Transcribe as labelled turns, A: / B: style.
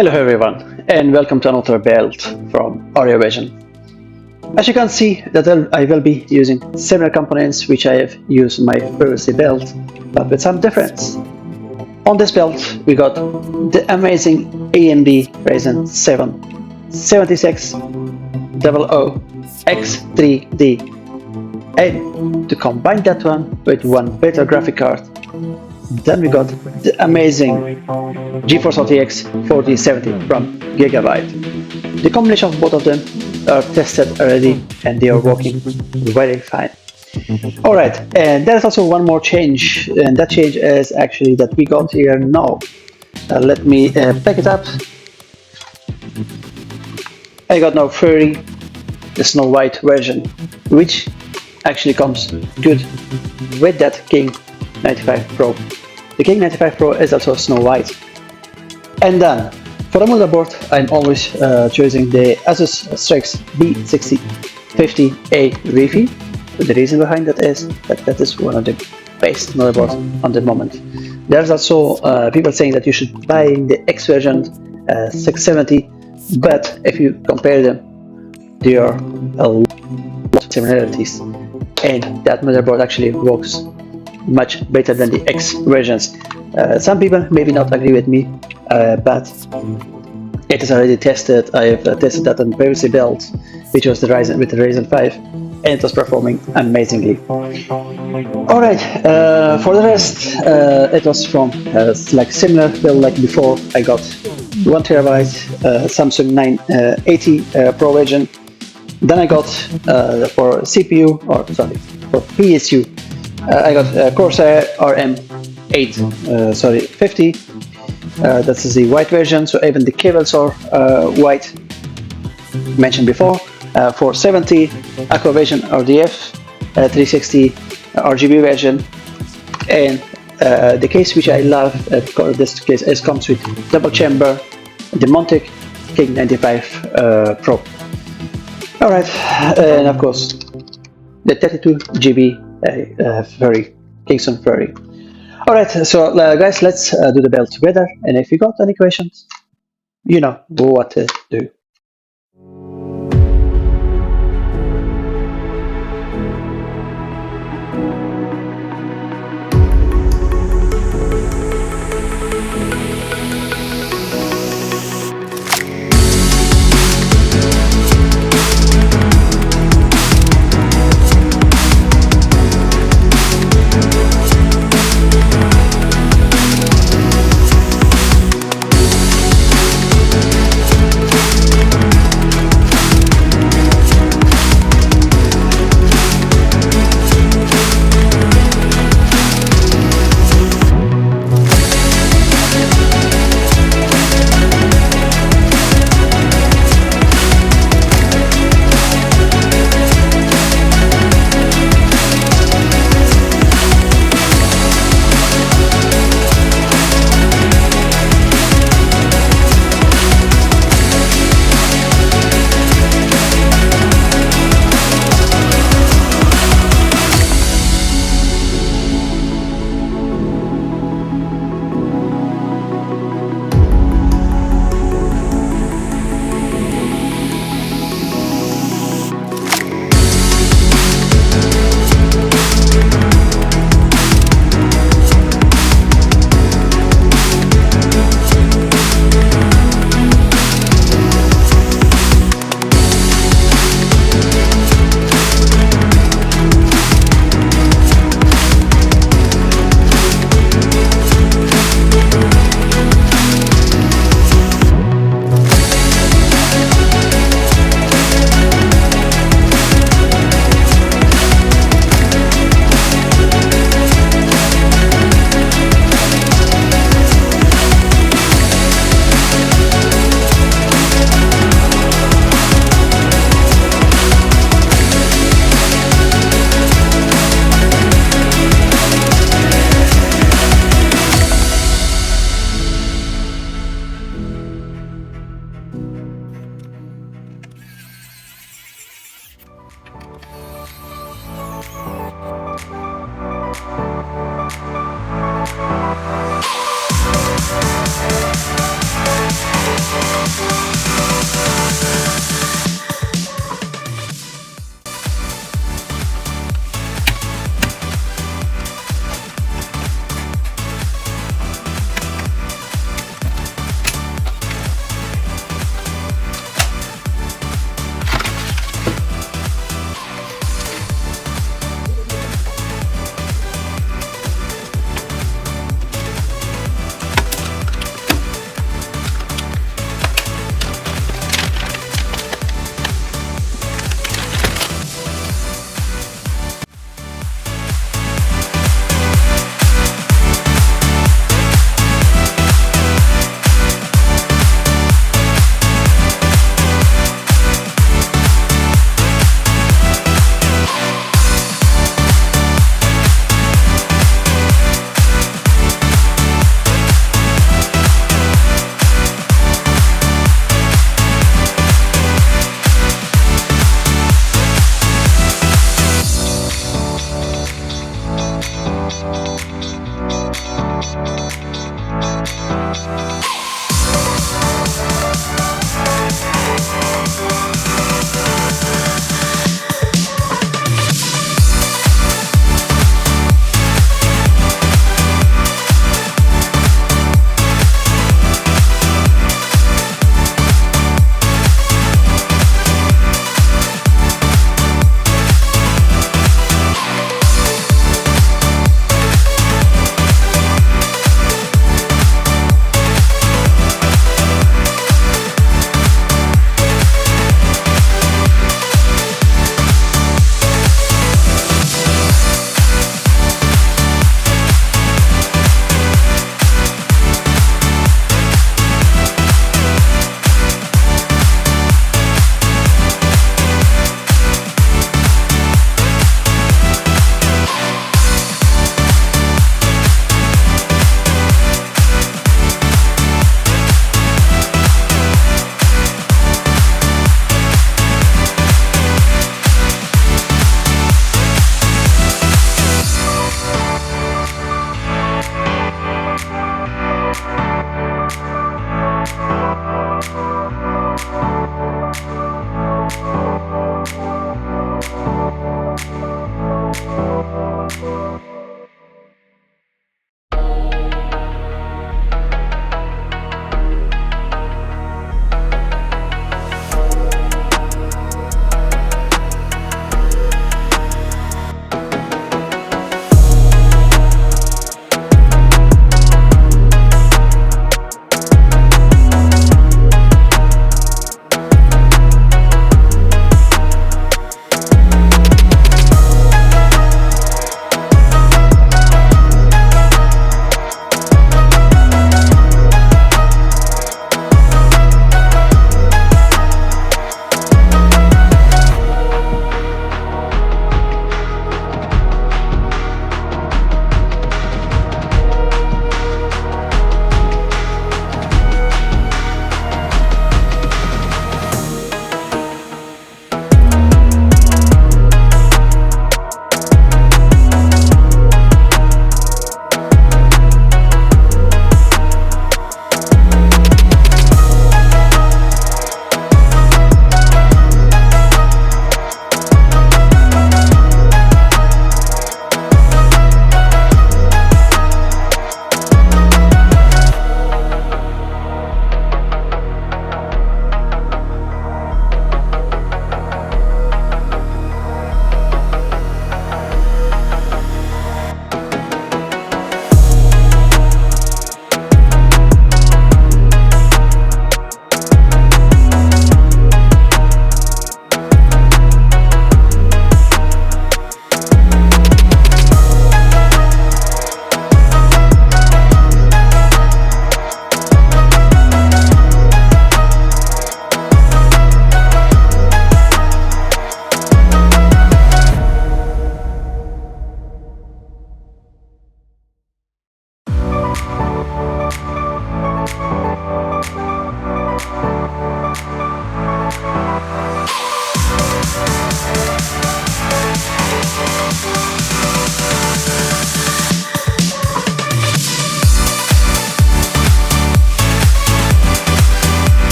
A: Hello everyone and welcome to another build from AriaVision. As you can see that I will be using similar components which I have used in my previous build, but with some difference. On this build we got the amazing AMD Ryzen 7 7600 X3D, and to combine that one with one better graphic card, then we got the amazing GeForce RTX 4070 from Gigabyte. The combination of both of them are tested already and they are working very fine. Alright, and there's also one more change, and that change is actually that we got here now. Let me pack it up. I got now Furry, the Snow White version, which actually comes good with that King 95 Pro. The King 95 Pro is also Snow White. And then for the motherboard, I'm always choosing the Asus Strix B6050A Wi-Fi. The reason behind that is that is one of the best motherboards on the moment. There's also people saying that you should buy the X version 670, but if you compare them, there are a lot of similarities, and that motherboard actually works much better than the X versions. Some people maybe not agree with me, but it is already tested. I have tested that on previous builds, which was the Ryzen with the Ryzen 5, and it was performing amazingly. Alright, for the rest, it was from like similar build like before. I got 1TB Samsung 980 Pro version. Then I got for CPU, or sorry, for PSU, I got Corsair RM50. That is the white version, so even the cables are white, mentioned before. 470 AquaVision RDF 360 RGB version, and the case which I love, this case comes with double chamber, the Montic King 95 Pro. Alright, and of course the 32GB Furry, Kingston Furry. Alright, so guys, let's do the build together, and if you got any questions, you know what to do.